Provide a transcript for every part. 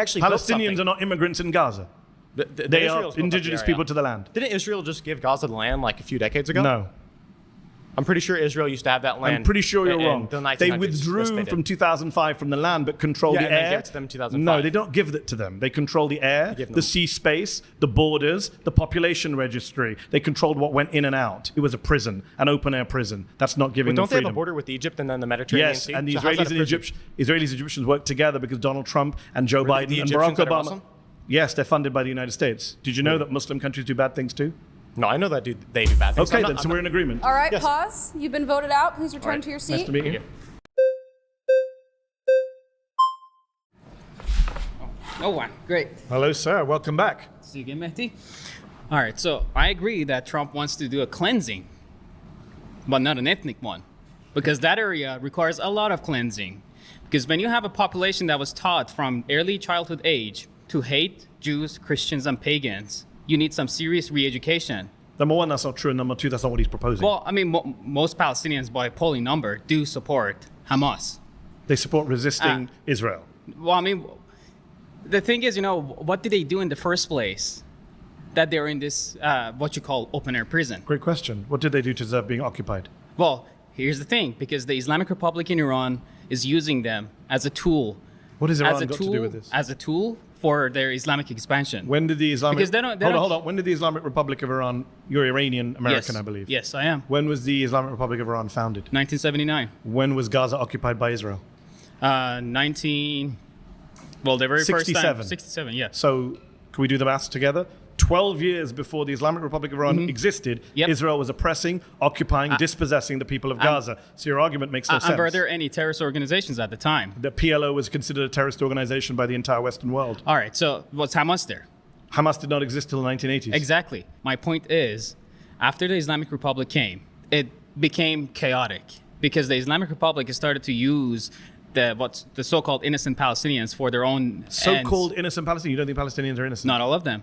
Actually built Palestinians something. are not immigrants in Gaza. They are indigenous people to the land. Didn't Israel just give Gaza the land like a few decades ago? No. I'm pretty sure Israel used to have that land. I'm pretty sure you're wrong. The 1900s. They withdrew from 2005 from the land, but control the and air. they gave it to them in 2005. No, they don't give it to them. They control the air, the sea space, the borders, the population registry. They controlled what went in and out. It was a prison, an open-air prison. That's not giving them Don't they have freedom. a border with Egypt and then the Mediterranean Yes, Sea? and the So how's that Israelis a and prison? Israelis and Egyptians work together because Donald Trump and Joe Really? Biden The and Egyptians Barack that are Obama. Muslim? Yes, they're funded by the United States. Did you know that Muslim countries do bad things too? No, I know that they do bad things. Okay, then, so we're in agreement. All right, Yes. pause. You've been voted out. Please return to your seat. Nice to meet you. Oh, wow. Great. Hello, sir. Welcome back. See you again, Mehdi. All right, so I agree that Trump wants to do a cleansing, but not an ethnic one, because that area requires a lot of cleansing. Because when you have a population that was taught from early childhood age to hate Jews, Christians, and pagans, you need some serious re-education. Number one, that's not true. And number two, that's not what he's proposing. Well, I mean, most Palestinians, by polling number, do support Hamas. They support resisting Israel. Well, I mean, the thing is, what did they do in the first place that they're in this, what you call open-air prison? Great question. What did they do to deserve being occupied? Well, here's the thing, because the Islamic Republic in Iran is using them as a tool. What has Iran got to do with this? As a tool for their Islamic expansion. When did the Islamic... Because they don't- Hold on. When did the Islamic Republic of Iran... You're Iranian American, Yes. I believe. Yes, I am. When was the Islamic Republic of Iran founded? 1979. When was Gaza occupied by Israel? The very first 67. time. 67, yeah. So, can we do the maths together? 12 years before the Islamic Republic of Iran existed, Yep. Israel was oppressing, occupying, dispossessing the people of Gaza. So your argument makes no sense. And were there any terrorist organizations at the time? The PLO was considered a terrorist organization by the entire Western world. All right, so was Hamas there? Hamas did not exist till the 1980s. Exactly. My point is, after the Islamic Republic came, it became chaotic because the Islamic Republic started to use the so-called innocent Palestinians for their own So-called ends. innocent Palestinians? You don't think Palestinians are innocent? Not all of them.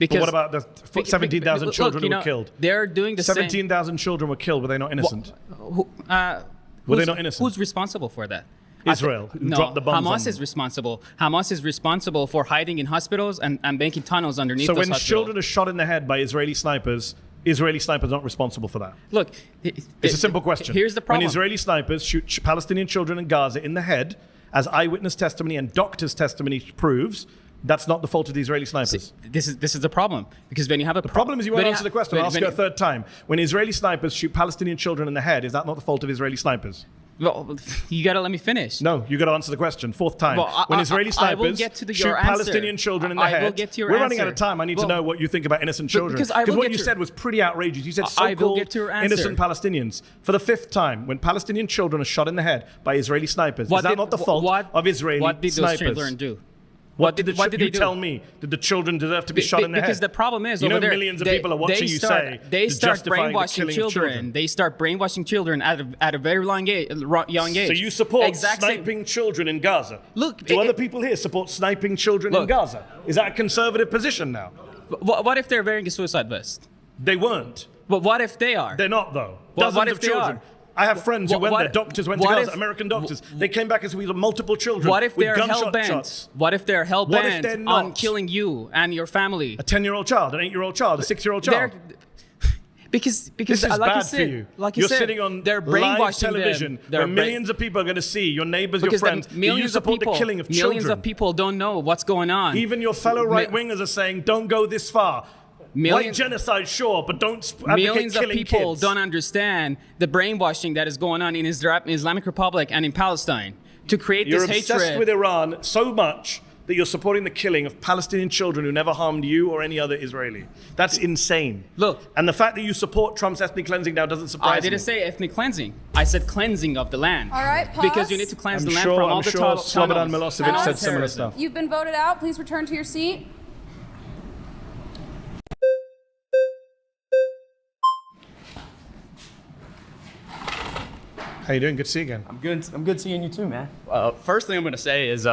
But Because what about the 17,000 look, children who were killed? They're doing the same. 17,000 children were killed. Were they not innocent? Were they not innocent? Who's responsible for that? Israel, who No, dropped the bombs on Hamas them. is responsible. Hamas is responsible for hiding in hospitals and making tunnels underneath So those when hospitals. children are shot in the head by Israeli snipers not responsible for that. Look, It's a simple question. Here's the problem. When Israeli snipers shoot Palestinian children in Gaza in the head, as eyewitness testimony and doctors' testimony proves, that's not the fault of the Israeli snipers. This is the problem, because when you have a The problem is you won't answer the question. I'll ask you a third time. When Israeli snipers shoot Palestinian children in the head, is that not the fault of Israeli snipers? Well, you got to let me finish. No, you got to answer the question. Fourth time. Well, when Israeli I will snipers get to shoot your answer. Palestinian children in the I head, will get to your we're running out answer. of time. I need to Well, know what you think about innocent children. because I will what get you your- said was pretty outrageous. You said I will so-called get to your answer. innocent Palestinians. For the fifth time, when Palestinian children are shot in the head by Israeli snipers, is that not the fault of Israeli What did snipers? those children do? What did they you do? tell me? Did the children deserve to be shot in the head? Because the problem is, you over know, there, millions of people are watching you say they to start justify the brainwashing killing of children. They start brainwashing children at a very young age. So you support Exact same- sniping children in Gaza? Look, do other people here support sniping children in Look. Gaza? Is that a conservative position now? What if they're wearing a suicide vest? They weren't. But what if they are? They're not, though. What Dozens if of they children. are? I have friends who What- went there. Doctors went to what Gaza. if- American doctors. They came back as we had multiple children. What if with they're gunshot hell bent? shots. What if they're hell What if bent they're on not? killing you and your family? A 10-year-old child, an 8-year-old child, a 6-year-old child. They're- Because This is like bad you said, for you. Like you You're said, sitting on they're live brainwashing television them. They're where millions of people are going to see your neighbors, your because friends. then millions you support of people, the killing of millions children. of people don't know what's going on. Even your fellow right-wingers are saying, don't go this far. White genocide, sure, but don't advocate Millions of killing people kids. don't understand the brainwashing that is going on in Islamic Republic and in Palestine to create You're this obsessed hatred. with Iran so much that you're supporting the killing of Palestinian children who never harmed you or any other Israeli. That's insane. Look. And the fact that you support Trump's ethnic cleansing now doesn't surprise me. I didn't say ethnic cleansing. I said cleansing of the land. All right, pause. Because you need to cleanse I'm the land sure, from all I'm the sure tunnels. Slobodan Milosevic Pause. said similar Terrorism. stuff. You've been voted out. Please return to your seat. How you doing? Good to see you again. I'm good seeing you too, man. First thing I'm going to say is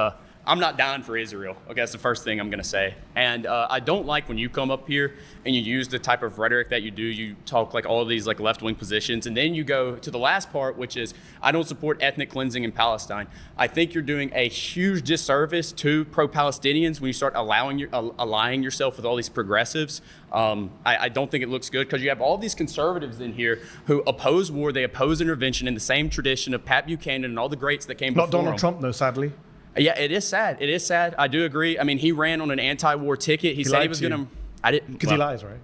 I'm not down for Israel. Okay, that's the first thing I'm going to say. And I don't like when you come up here and you use the type of rhetoric that you do. You talk like all of these like left-wing positions, and then you go to the last part, which is I don't support ethnic cleansing in Palestine. I think you're doing a huge disservice to pro-Palestinians when you start allying yourself with all these progressives. I don't think it looks good because you have all these conservatives in here who oppose war. They oppose intervention in the same tradition of Pat Buchanan and all the greats that came before Not Donald him. Trump, though, sadly. Yeah, it is sad. It is sad. I do agree. I mean, he ran on an anti-war ticket. He said he was going to. I didn't. Because he lies, right?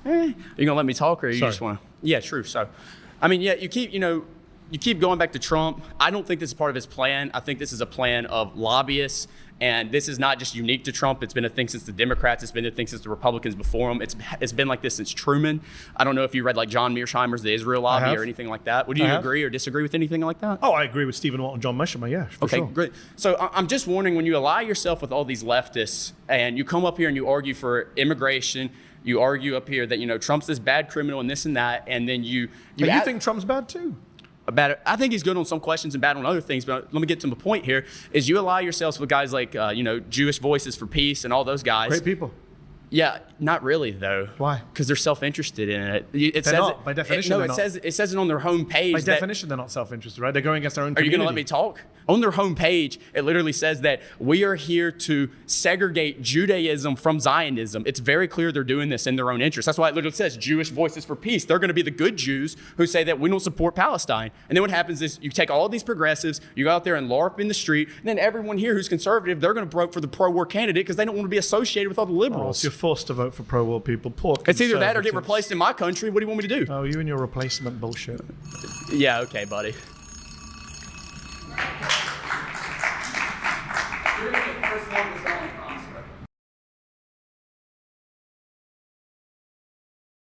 Are you gonna let me talk, or you just want to? Yeah, true. So, I mean, yeah, you keep going back to Trump. I don't think this is part of his plan. I think this is a plan of lobbyists. And this is not just unique to Trump. It's been a thing since the Democrats. It's been a thing since the Republicans before him. It's been like this since Truman. I don't know if you read like John Mearsheimer's The Israel Lobby or anything like that. Would you agree or disagree with anything like that? Oh, I agree with Stephen Watt and John Mearsheimer, yeah, for okay, sure. Great. So I'm just wondering, when you ally yourself with all these leftists and you come up here and you argue for immigration, you argue up here that, Trump's this bad criminal and this and that, and then you think Trump's bad too? I think he's good on some questions and bad on other things, but let me get to the point here, is you ally yourselves with guys like, Jewish Voices for Peace and all those guys. Great people. Yeah, not really though. Why? Because they're self-interested in it. They're not. By definition, it says it on their homepage. By definition, they're not self-interested, right? They're going against their own Are you community. going to let me talk? On their homepage, it literally says that we are here to segregate Judaism from Zionism. It's very clear they're doing this in their own interest. That's why it literally says Jewish Voices for Peace. They're going to be the good Jews who say that we don't support Palestine. And then what happens is you take all these progressives, you go out there and LARP in the street, and then everyone here who's conservative, they're going to vote for the pro-war candidate because they don't want to be associated with all the liberals. So you're forced to vote for pro-war people. Poor It's either that or get replaced in my country. What do you want me to do? Oh, you and your replacement bullshit. Yeah, okay, buddy.